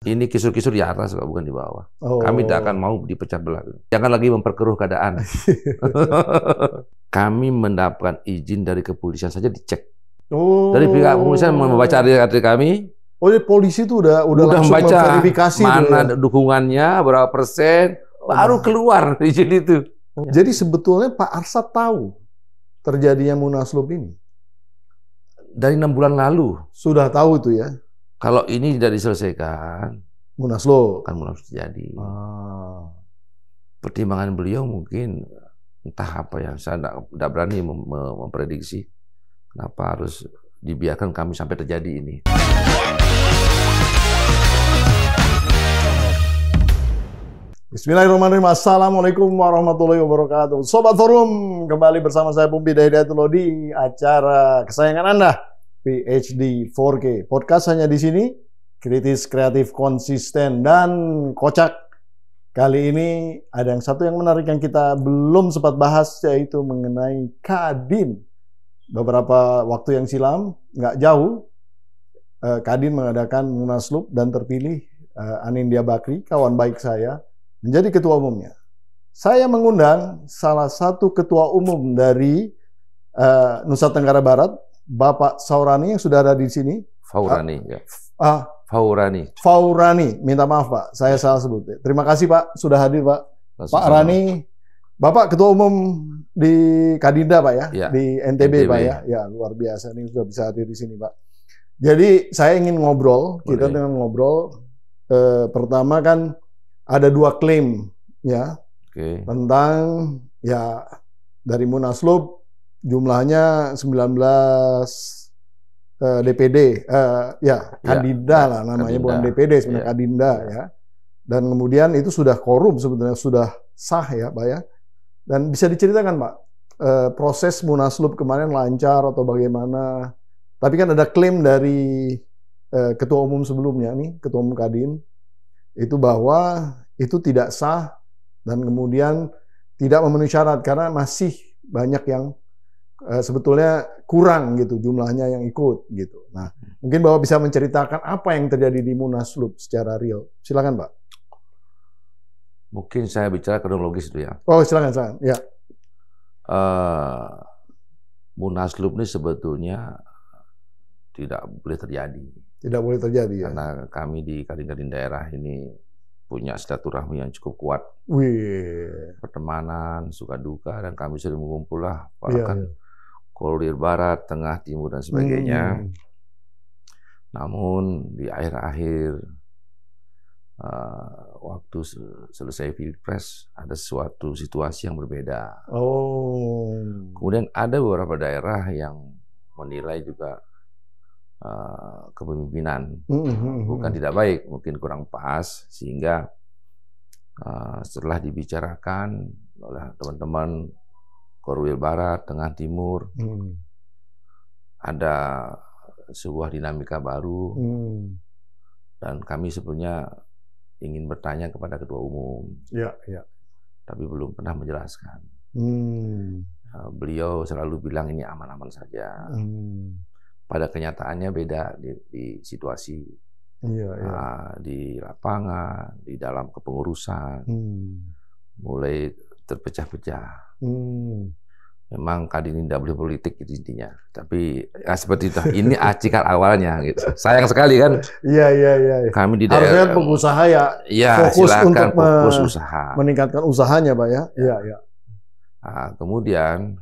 Ini kisur-kisur di atas, bukan di bawah. Oh. Kami tidak akan mau dipecah belah. Jangan lagi memperkeruh keadaan. Kami mendapatkan izin dari kepolisian saja dicek. Oh. Dari pihak kepolisian membaca adik-adik kami. Oh, jadi polisi itu udah langsung membaca memverifikasi mana ya? Dukungannya, berapa persen, baru keluar izin itu. Jadi sebetulnya Pak Arsyad tahu terjadinya Munaslup ini? Dari 6 bulan lalu. Sudah tahu itu ya? Kalau ini tidak diselesaikan, Munaslup akan Munaslup terjadi. Pertimbangan beliau mungkin entah apa ya, saya tidak berani memprediksi kenapa harus dibiarkan kami sampai terjadi ini. Bismillahirrahmanirrahim. Assalamualaikum warahmatullahi wabarakatuh. Sobat Forum, kembali bersama saya Pumpi Dahidayatullah di acara kesayangan Anda, PhD 4K. Podcast hanya di sini, kritis, kreatif, konsisten, dan kocak. Kali ini ada yang satu yang menarik yang kita belum sempat bahas, yaitu mengenai Kadin. Beberapa waktu yang silam, nggak jauh, Kadin mengadakan Munaslup dan terpilih Anindya Bakri, kawan baik saya, menjadi ketua umumnya. Saya mengundang salah satu ketua umum dari Nusa Tenggara Barat, Bapak Saurani yang sudah ada di sini. Faurani, ya. Faurani. Faurani, minta maaf Pak, saya salah sebut. Terima kasih Pak, sudah hadir Pak. Pak Rani, Bapak ketua umum di Kadinda Pak ya, ya, di NTB Pak ya. Ya, luar biasa nih sudah bisa hadir di sini Pak. Jadi saya ingin ngobrol, kita dengan ngobrol. Pertama kan ada 2 klaim ya, tentang ya dari Munaslup jumlahnya 19 DPD, Kadinda lah namanya, bukan DPD sebenarnya, Kadinda ya. Dan kemudian itu sudah korup sebetulnya, sudah sah ya Pak ya. Dan bisa diceritakan Pak, proses Munaslup kemarin lancar atau bagaimana? Tapi kan ada klaim dari ketua umum sebelumnya nih, ketua umum Kadin, itu bahwa itu tidak sah dan kemudian tidak memenuhi syarat karena masih banyak yang sebetulnya kurang gitu jumlahnya yang ikut gitu. Nah, mungkin Bapak bisa menceritakan apa yang terjadi di Munaslup secara real. Silakan Pak. Mungkin saya bicara kronologis itu ya. Oh, silakan. Ya. Munaslup ini sebetulnya tidak boleh terjadi. Tidak boleh terjadi ya. Karena kami di Kadin-Kadin daerah ini punya silaturahmi yang cukup kuat. Pertemanan, suka duka, dan kami sering mengumpul lah, bahkan Kolir Barat, Tengah, Timur, dan sebagainya. Namun di akhir-akhir waktu selesai Pilpres ada suatu situasi yang berbeda. Kemudian ada beberapa daerah yang menilai juga kepemimpinan bukan tidak baik, mungkin kurang pas, sehingga setelah dibicarakan oleh teman-teman Korwil Barat, Tengah, Timur, ada sebuah dinamika baru, dan kami sebenarnya ingin bertanya kepada ketua umum, tapi belum pernah menjelaskan. Beliau selalu bilang ini aman-aman saja. Pada kenyataannya beda di situasi, di lapangan, di dalam kepengurusan, mulai terpecah-pecah. Memang Kadin ini tidak boleh politik itu intinya, tapi seperti itu. Ini cikal awalnya gitu. Sayang sekali kan. Iya. Kami di daerah harusnya pengusaha fokus untuk fokus usaha, meningkatkan usahanya Pak ya. Iya. Nah, kemudian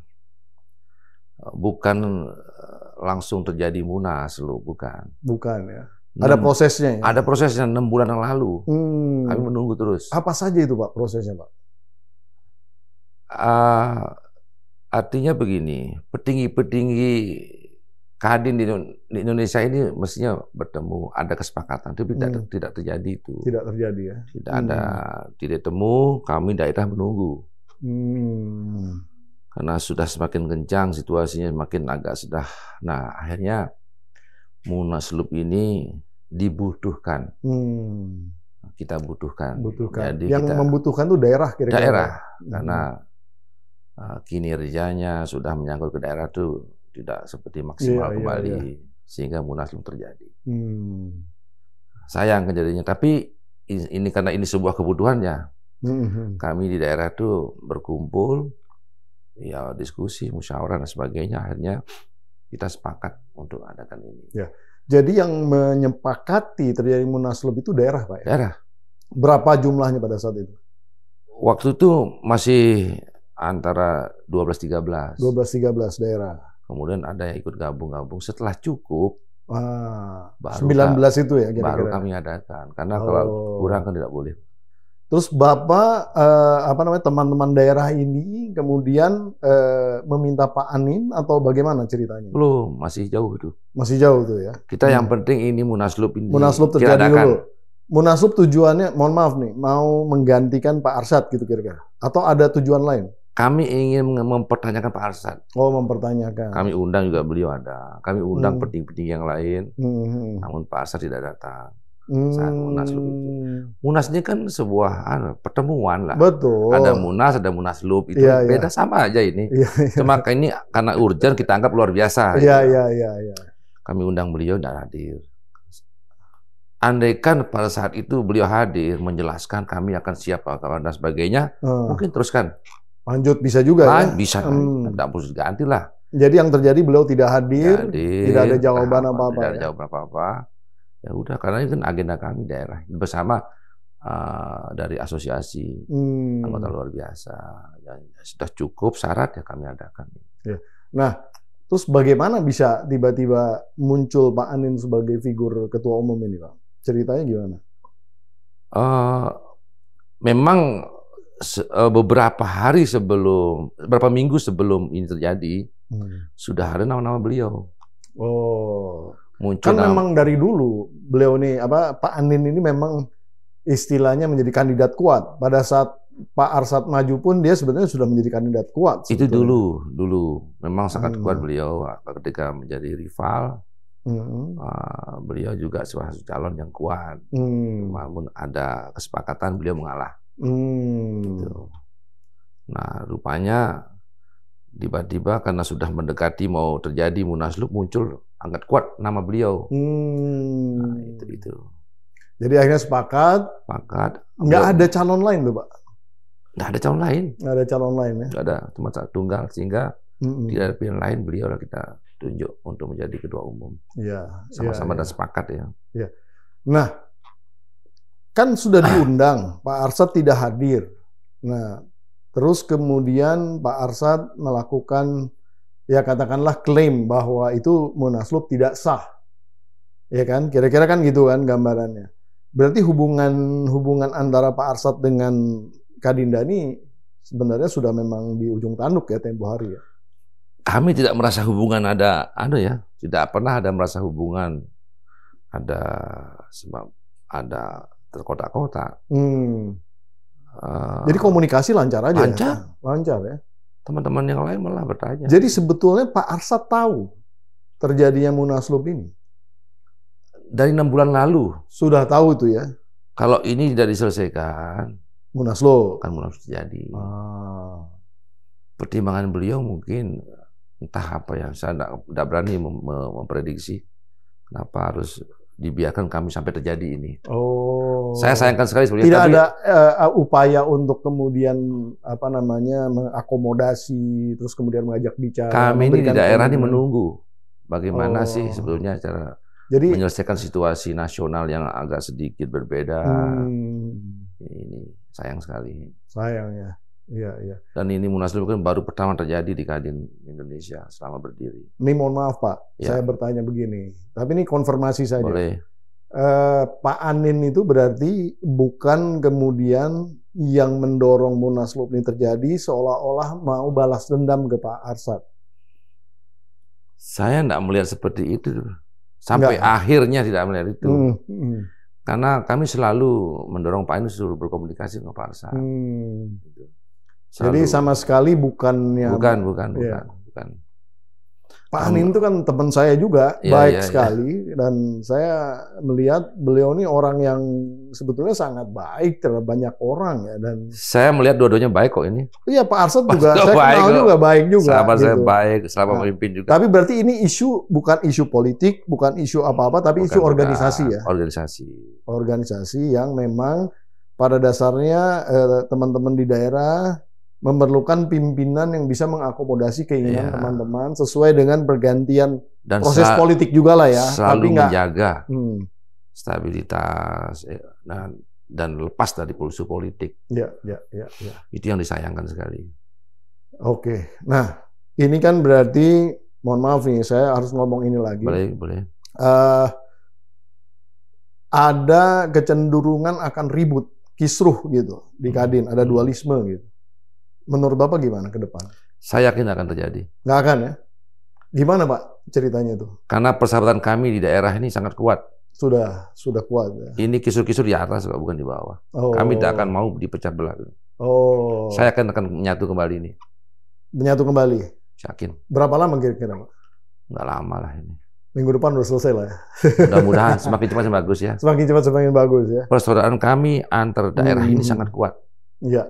bukan langsung terjadi Munaslup, bukan ya. Ada prosesnya ya? Ada prosesnya 6 bulan yang lalu. Kami menunggu terus. Apa saja itu Pak prosesnya Pak? Artinya begini, petinggi-petinggi Kadin di Indonesia ini mestinya bertemu, ada kesepakatan, tapi tidak terjadi itu. Tidak terjadi ya? Tidak ada, tidak temu, kami daerah menunggu. Karena sudah semakin kencang situasinya, semakin agak sudah. Nah, akhirnya Munaslup ini dibutuhkan. Kita butuhkan. Jadi yang membutuhkan itu daerah kira-kira. Daerah, karena kinerjanya sudah menyangkut ke daerah itu tidak seperti maksimal kembali, sehingga Munaslup terjadi. sayang kejadiannya. Tapi ini karena ini sebuah kebutuhannya. Kami di daerah itu berkumpul, ya diskusi, musyawarah dan sebagainya. Akhirnya kita sepakat untuk adakan ini. Ya. Jadi yang menyepakati terjadi munaslup itu daerah, Pak? Ya? Daerah. Berapa jumlahnya pada saat itu? Waktu itu masih antara 12-13. 12-13 daerah. Kemudian ada yang ikut gabung-gabung. Setelah cukup, baru 19 itu ya kira-kira. Baru kami adakan. Karena kalau kurang kan tidak boleh. Terus Bapak, teman-teman daerah ini kemudian meminta Pak Anin atau bagaimana ceritanya? Belum, masih jauh itu. Masih jauh tuh ya. Kita yang penting ini munaslup ini. Munaslup terjadi dulu. Munaslup tujuannya, mohon maaf nih, mau menggantikan Pak Arsyad gitu kira-kira? Atau ada tujuan lain? Kami ingin mempertanyakan Pak Arsyad. Oh, mempertanyakan. Kami undang juga beliau ada. Kami undang petinggi-petinggi yang lain. Namun Pak Arsyad tidak datang. Saat munaslup itu. Munas ini kan sebuah pertemuan lah. Betul. Ada munas, ada munaslup itu beda sama aja ini. Cuma ini karena urgent kita anggap luar biasa. Iya. Kami undang beliau dan hadir. Andaikan pada saat itu beliau hadir menjelaskan kami akan siap dan sebagainya, mungkin teruskan. Lanjut bisa juga ya. Bisa. Tidak perlu diganti lah. Jadi yang terjadi beliau tidak hadir, tidak ada jawaban apa-apa. Tidak ada jawaban apa-apa. Ya udah, karena itu kan agenda kami daerah bersama dari asosiasi anggota luar biasa. Ya, sudah cukup syarat ya kami adakan. Ya. Nah, terus bagaimana bisa tiba-tiba muncul Pak Anin sebagai figur ketua umum ini, Pak? Ceritanya gimana? Memang beberapa minggu sebelum ini terjadi sudah ada nama-nama beliau. Oh. Muncul kan memang dari dulu beliau nih Pak Anin ini memang istilahnya menjadi kandidat kuat. Pada saat Pak Arsyad maju pun dia sebenarnya sudah menjadi kandidat kuat. Itu dulu memang sangat kuat beliau ketika menjadi rival. Beliau juga salah satu calon yang kuat. Namun ada kesepakatan beliau mengalah. Gitu. Nah, rupanya tiba-tiba karena sudah mendekati mau terjadi munaslup muncul angkat kuat nama beliau. Nah, itu. Jadi akhirnya sepakat. Nggak ada calon lain tuh, Pak? Nggak ada calon lain. Nggak ada calon lain ya? Nggak ada, cuma satu tunggal. Sehingga tidak ada pilihan lain, beliau lah kita tunjuk untuk menjadi ketua umum. Iya. Sama-sama dan sepakat ya. Iya. Nah, kan sudah diundang, Pak Arsyad tidak hadir. Nah, terus kemudian Pak Arsyad melakukan, ya katakanlah klaim bahwa itu munaslup tidak sah. Ya kan? Kira-kira kan gitu kan gambarannya. Berarti hubungan antara Pak Arsyad dengan Kadinda ini sebenarnya sudah memang di ujung tanduk ya tempo hari ya. Kami tidak merasa hubungan tidak pernah ada merasa hubungan ada terkotak-kotak. Jadi komunikasi lancar aja. Lancar ya. Teman-teman yang lain malah bertanya. Jadi sebetulnya Pak Arsyad tahu terjadinya munaslup ini. Dari 6 bulan lalu. Sudah tahu itu ya. Kalau ini tidak diselesaikan, munaslup kan munaslup terjadi. Pertimbangan beliau mungkin entah apa ya, saya tidak berani memprediksi kenapa harus dibiarkan kami sampai terjadi ini. Saya sayangkan sekali sebenarnya. Tidak ada upaya untuk kemudian mengakomodasi, terus kemudian mengajak bicara. Kami ini di daerah ini menunggu bagaimana sih sebetulnya cara menyelesaikan situasi nasional yang agak sedikit berbeda. Ini sayang sekali. Sayang ya. Iya. Dan ini munaslup kan baru pertama terjadi di Kadin Indonesia selama berdiri. Ini mohon maaf Pak, saya bertanya begini. Tapi ini konfirmasi saja. Boleh. Pak Anin itu berarti bukan kemudian yang mendorong munaslup ini terjadi seolah-olah mau balas dendam ke Pak Arsyad. Saya tidak melihat seperti itu. Sampai akhirnya tidak melihat itu. Karena kami selalu mendorong Pak Anin suruh berkomunikasi dengan Pak Arsyad. Jadi sama sekali bukannya. Bukan. Pak Anin itu kan teman saya juga, baik sekali, dan saya melihat beliau ini orang yang sebetulnya sangat baik terhadap banyak orang ya. Dan saya melihat dua-duanya baik kok ini. Iya, Pak Arsyad juga saya kenal juga baik juga. Sahabat gitu. Saya baik, selama memimpin juga. Tapi berarti ini isu bukan isu politik, bukan isu apa-apa, tapi isu organisasi ya. Organisasi yang memang pada dasarnya teman-teman di daerah memerlukan pimpinan yang bisa mengakomodasi keinginan teman-teman sesuai dengan pergantian dan proses politik juga lah ya. Selalu menjaga stabilitas dan lepas dari pulsu politik. Ya. Itu yang disayangkan sekali. Oke, nah ini kan berarti, mohon maaf nih, saya harus ngomong ini lagi. Boleh. Ada kecenderungan akan ribut, kisruh gitu di Kadin, ada dualisme gitu. Menurut Bapak gimana ke depan? Saya yakin akan terjadi. Nggak akan ya? Gimana Pak ceritanya itu? Karena persahabatan kami di daerah ini sangat kuat. Sudah kuat ya? Ini kisur-kisur di atas, bukan di bawah. Kami tidak akan mau dipecah belah. Saya akan menyatu kembali ini. Menyatu kembali? Yakin. Berapa lama kira-kira Pak? Nggak lama lah ini. Minggu depan udah selesai lah ya? Mudah-mudahan semakin cepat semakin bagus ya. Semakin cepat semakin bagus ya? Persaudaraan kami antar daerah ini sangat kuat. Iya.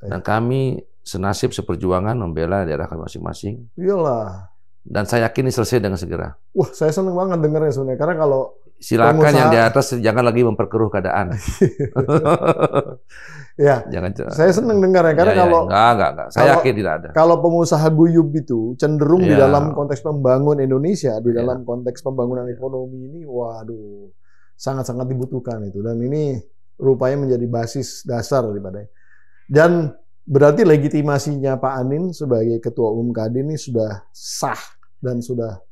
Dan kami senasib seperjuangan membela daerah kami masing-masing. Iyalah. Dan saya yakin ini selesai dengan segera. Wah, saya senang banget dengarnya sebenarnya. Karena kalau silakan yang di atas jangan lagi memperkeruh keadaan. Ya, saya senang dengarnya. Karena kalau enggak. Saya yakin tidak ada. Kalau pengusaha guyub itu cenderung di dalam konteks membangun Indonesia, di dalam konteks pembangunan ekonomi ini, waduh, sangat-sangat dibutuhkan itu. Dan ini rupanya menjadi basis dasar daripada. Dan berarti legitimasinya Pak Anin sebagai Ketua Umum Kadin ini sudah sah dan sudah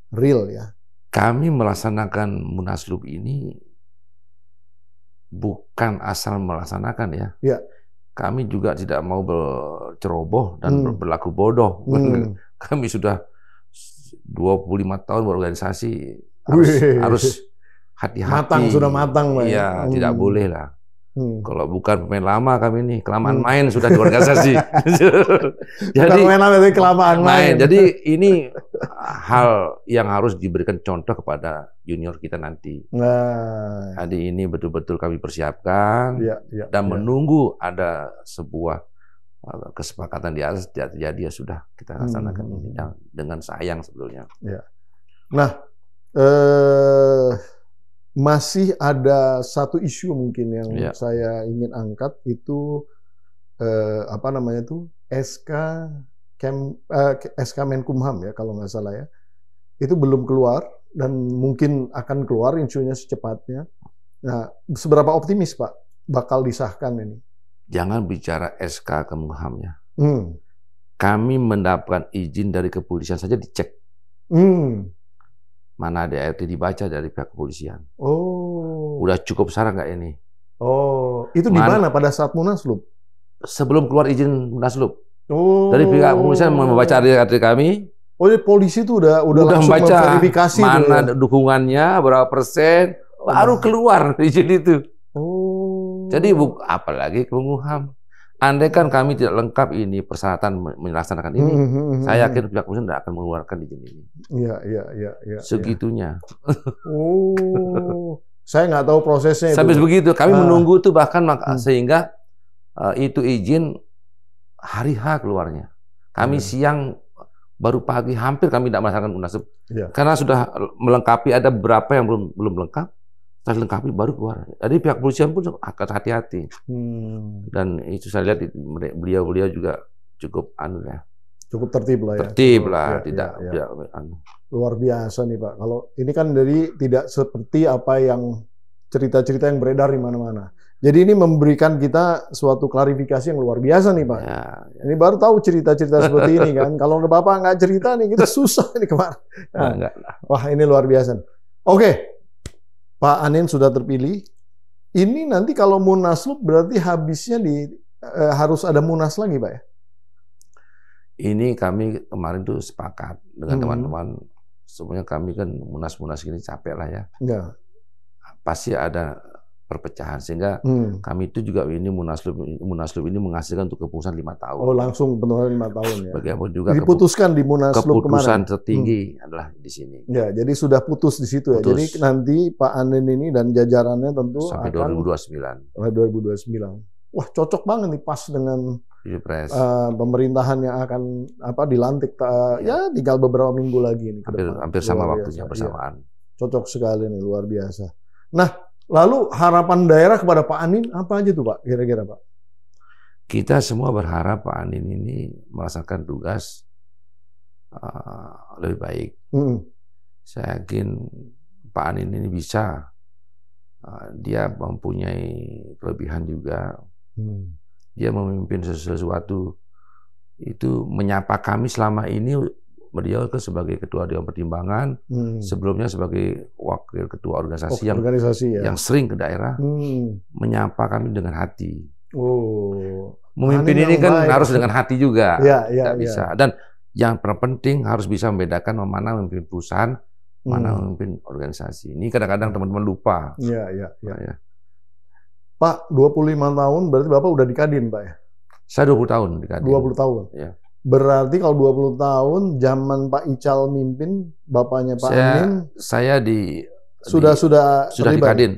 real ya. Kami melaksanakan Munaslup ini bukan asal melaksanakan ya. Ya. Kami juga tidak mau berceroboh dan berlaku bodoh. Kami sudah 25 tahun berorganisasi, harus hati-hati. Sudah matang Pak. Iya, tidak boleh lah. Kalau bukan pemain lama kami ini, kelamaan main sudah di organisasi. Jadi pemain lama, tapi kelamaan main. Jadi ini hal yang harus diberikan contoh kepada junior kita nanti. Jadi ini betul-betul kami persiapkan dan menunggu ada sebuah kesepakatan di atas terjadi, ya sudah kita laksanakan ini dengan sayang sebetulnya. Nah, masih ada satu isu mungkin yang saya ingin angkat, itu apa namanya tuh, SK Menkumham ya kalau nggak salah ya, itu belum keluar dan mungkin akan keluar isunya secepatnya. Nah, seberapa optimis Pak bakal disahkan ini? Jangan bicara SK Menkumham ya. Kami mendapatkan izin dari kepolisian saja dicek. Mana ada ART dibaca dari pihak kepolisian. Udah cukup syarat nggak ini? Itu di mana pada saat Munaslup? Sebelum keluar izin Munaslup. Dari pihak kepolisian membaca ART kami. Jadi polisi itu udah langsung membaca memverifikasi mana dukungannya, berapa persen, baru keluar izin itu. Jadi apalagi Menkumham. Andai kan kami tidak lengkap ini persyaratan melaksanakan ini, saya yakin pihak kepolisian tidak akan mengeluarkan izin ini. Iya. Segitunya. Saya nggak tahu prosesnya. Sampai begitu, kami menunggu itu bahkan sehingga itu izin hari H keluarnya. Kami siang baru pagi hampir kami tidak melaksanakan Munaslup karena sudah melengkapi, ada beberapa yang belum lengkap. Setelah lengkapi baru keluar. Jadi pihak kepolisian pun akan hati-hati. Dan itu saya lihat beliau juga cukup cukup tertib lah ya. Tertib lah, tidak. Luar biasa nih Pak. Kalau ini kan dari tidak seperti apa yang cerita-cerita yang beredar di mana-mana. Jadi ini memberikan kita suatu klarifikasi yang luar biasa nih Pak. Ini baru tahu cerita-cerita seperti ini kan. Kalau Bapak nggak cerita nih kita susah nih kemarin. Wah ini luar biasa. Oke. Pak Anin sudah terpilih. Ini nanti kalau Munaslup berarti habisnya harus ada Munas lagi, Pak ya? Ini kami kemarin tuh sepakat dengan teman-teman. Sebenarnya kami kan Munas-Munas gini capek lah ya. Pasti ada perpecahan, sehingga kami itu juga ini Munaslup ini menghasilkan untuk keputusan 5 tahun. Oh, langsung penurunan 5 tahun ya. Bagaimana juga diputuskan di Munaslup keputusan tertinggi adalah di sini. Ya, jadi sudah putus di situ ya. Jadi nanti Pak Anin ini dan jajarannya tentu sampai akan 2029. Sampai 2029. Wah, cocok banget nih pas dengan pemerintahan yang akan dilantik ya tinggal beberapa minggu lagi nih ke depan. Hampir sama waktunya bersamaan. Ya, cocok sekali nih, luar biasa. Nah, lalu harapan daerah kepada Pak Anin apa aja tuh Pak, kira-kira Pak? Kita semua berharap Pak Anin ini melaksanakan tugas lebih baik. Saya yakin Pak Anin ini bisa. Dia mempunyai kelebihan juga. Dia memimpin sesuatu itu, menyapa kami selama ini. Beliau sebagai ketua Dewan Pertimbangan, sebelumnya sebagai wakil ketua organisasi yang sering ke daerah, menyapa kami dengan hati. Memimpin ini kan harus dengan hati juga, tidak bisa. Dan yang terpenting harus bisa membedakan mana memimpin perusahaan, mana memimpin organisasi. Ini kadang-kadang teman-teman lupa. Ya. Pak, 25 tahun berarti Bapak udah di Kadin, Pak ya? Saya 20 tahun di Kadin. 20 tahun? Ya. Berarti kalau 20 tahun, zaman Pak Ical mimpin, bapaknya Pak Anin... Saya sudah di Kadin,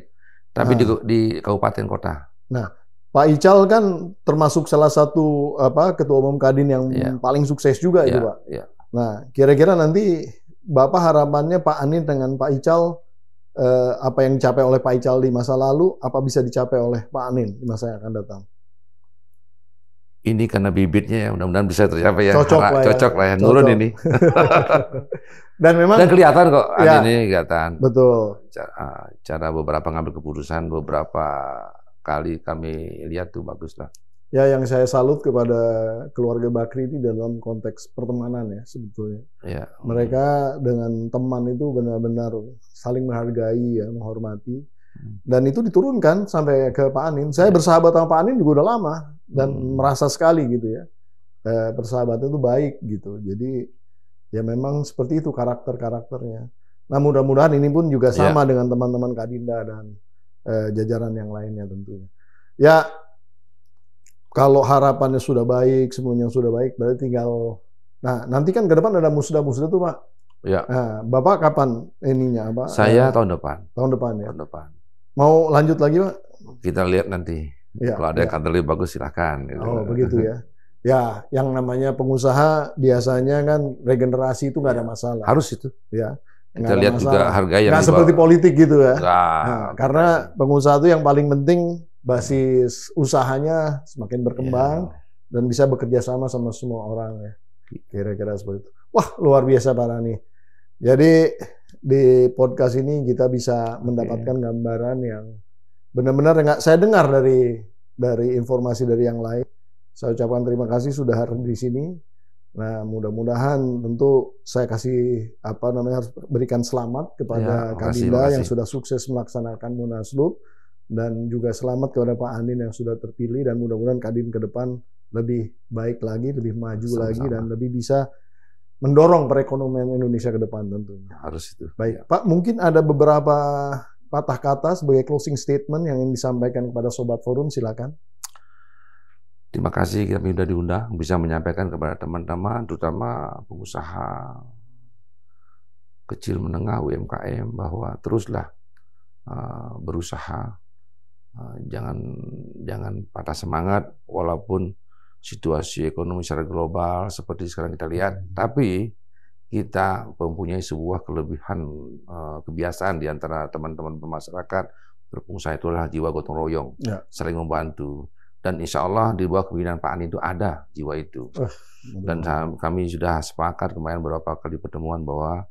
tapi di kabupaten kota. Nah, Pak Ical kan termasuk salah satu ketua umum Kadin yang paling sukses juga itu, Pak. Nah, kira-kira nanti Bapak harapannya Pak Anin dengan Pak Ical, apa yang dicapai oleh Pak Ical di masa lalu, apa bisa dicapai oleh Pak Anin di masa yang akan datang? Ini karena bibitnya ya, mudah-mudahan bisa tercapai ya. Cocok lah ya. Nurun ini. Dan kelihatan kok, ini kelihatan. Betul. Cara beberapa ngambil keputusan, beberapa kali kami lihat tuh bagus lah. Ya, yang saya salut kepada keluarga Bakri ini dalam konteks pertemanan ya sebetulnya. Ya. Mereka dengan teman itu benar-benar saling menghargai ya, menghormati. Dan itu diturunkan sampai ke Pak Anin. Saya bersahabat sama Pak Anin juga udah lama dan merasa sekali gitu ya. Persahabatan itu baik gitu. Jadi ya memang seperti itu karakternya. Nah, mudah-mudahan ini pun juga sama dengan teman-teman Kadinda dan jajaran yang lainnya tentunya. Ya, kalau harapannya sudah baik, semuanya sudah baik, berarti tinggal... Nah, nanti kan ke depan ada musda-musda tuh, Pak. Ya. Nah, Bapak kapan ininya, Pak? Saya tahun depan. Tahun depan ya? Tahun depan. Mau lanjut lagi, Pak? Kita lihat nanti. Ya, kalau ada yang kantor lebih bagus, silakan. Gitu. Oh, begitu ya. Ya, yang namanya pengusaha biasanya kan regenerasi itu nggak ada masalah. Harus itu. Ya. Kita lihat juga harga yang... Nggak seperti politik gitu ya. Nah, karena pengusaha itu yang paling penting basis usahanya semakin berkembang dan bisa bekerja sama semua orang ya. Kira-kira seperti itu. Wah, luar biasa Pak Rani. Jadi di podcast ini kita bisa mendapatkan gambaran yang benar-benar saya dengar dari informasi dari yang lain. Saya ucapkan terima kasih sudah hadir di sini. Nah, mudah-mudahan tentu saya harus berikan selamat kepada Kadinda yang sudah sukses melaksanakan Munaslup. Dan juga selamat kepada Pak Anin yang sudah terpilih, dan mudah-mudahan Kadin ke depan lebih baik lagi, lebih maju lagi, dan lebih bisa mendorong perekonomian Indonesia ke depan tentunya. Harus itu. Baik, Pak, mungkin ada beberapa patah kata sebagai closing statement yang ingin disampaikan kepada Sobat Forum, silakan. Terima kasih kami sudah diundang, bisa menyampaikan kepada teman-teman, terutama pengusaha kecil menengah UMKM, bahwa teruslah berusaha. Jangan patah semangat walaupun situasi ekonomi secara global seperti sekarang kita lihat, tapi kita mempunyai sebuah kelebihan kebiasaan di antara teman-teman bermasyarakat, berpengusaha, itu adalah jiwa gotong royong, saling membantu, dan insya Allah di bawah kepemimpinan Pak Anin itu ada jiwa itu. Dan kami sudah sepakat kemarin beberapa kali pertemuan bahwa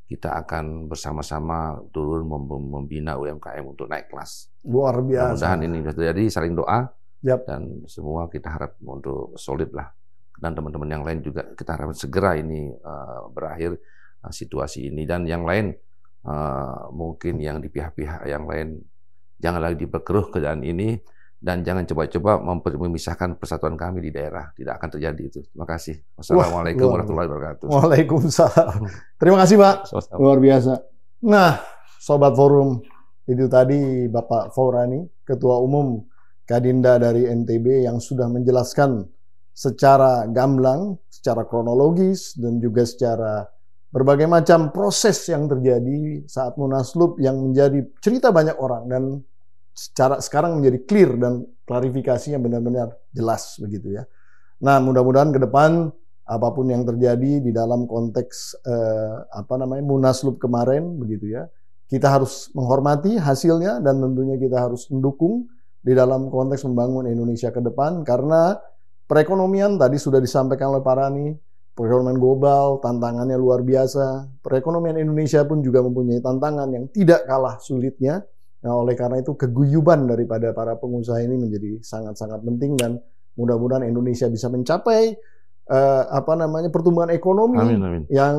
kita akan bersama-sama turun membina UMKM untuk naik kelas. Luar biasa. Mudah-mudahan ini sudah terjadi, saling doa, dan semua kita harap untuk solid lah. Dan teman-teman yang lain juga kita harap segera ini berakhir situasi ini. Dan yang lain mungkin yang di pihak-pihak yang lain jangan lagi diperkeruh keadaan ini. Dan jangan coba-coba memisahkan persatuan kami di daerah. Tidak akan terjadi itu. Terima kasih. Wassalamualaikum warahmatullahi wabarakatuh. Waalaikumsalam. Terima kasih, Pak. Luar biasa. Nah, Sobat Forum, Itu tadi Bapak Faurani, Ketua Umum Kadinda dari NTB yang sudah menjelaskan secara gamblang, secara kronologis, dan juga secara berbagai macam proses yang terjadi saat Munaslup yang menjadi cerita banyak orang dan secara sekarang menjadi clear dan klarifikasinya benar-benar jelas begitu ya. Nah, mudah-mudahan ke depan apapun yang terjadi di dalam konteks Munaslup kemarin begitu ya, kita harus menghormati hasilnya dan tentunya kita harus mendukung di dalam konteks membangun Indonesia ke depan, karena perekonomian tadi sudah disampaikan oleh Pak Rani, perekonomian global tantangannya luar biasa. Perekonomian Indonesia pun juga mempunyai tantangan yang tidak kalah sulitnya. Nah, oleh karena itu keguyuban daripada para pengusaha ini menjadi sangat-sangat penting dan mudah-mudahan Indonesia bisa mencapai pertumbuhan ekonomi yang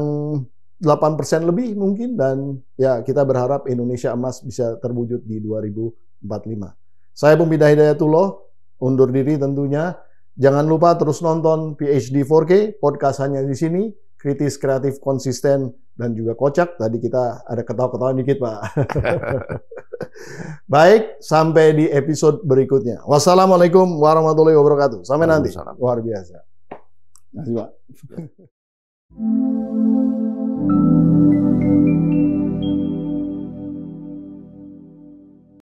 8% lebih mungkin, dan ya kita berharap Indonesia emas bisa terwujud di 2045. Saya Pembina Hidayatullah undur diri tentunya. Jangan lupa terus nonton PhD 4K, podcast hanya di sini, kritis, kreatif, konsisten, dan juga kocak. Tadi kita ada ketawa-ketawa dikit, Pak. Baik, sampai di episode berikutnya. Wassalamualaikum warahmatullahi wabarakatuh. Sampai nanti. Luar biasa. Terima kasih, Pak.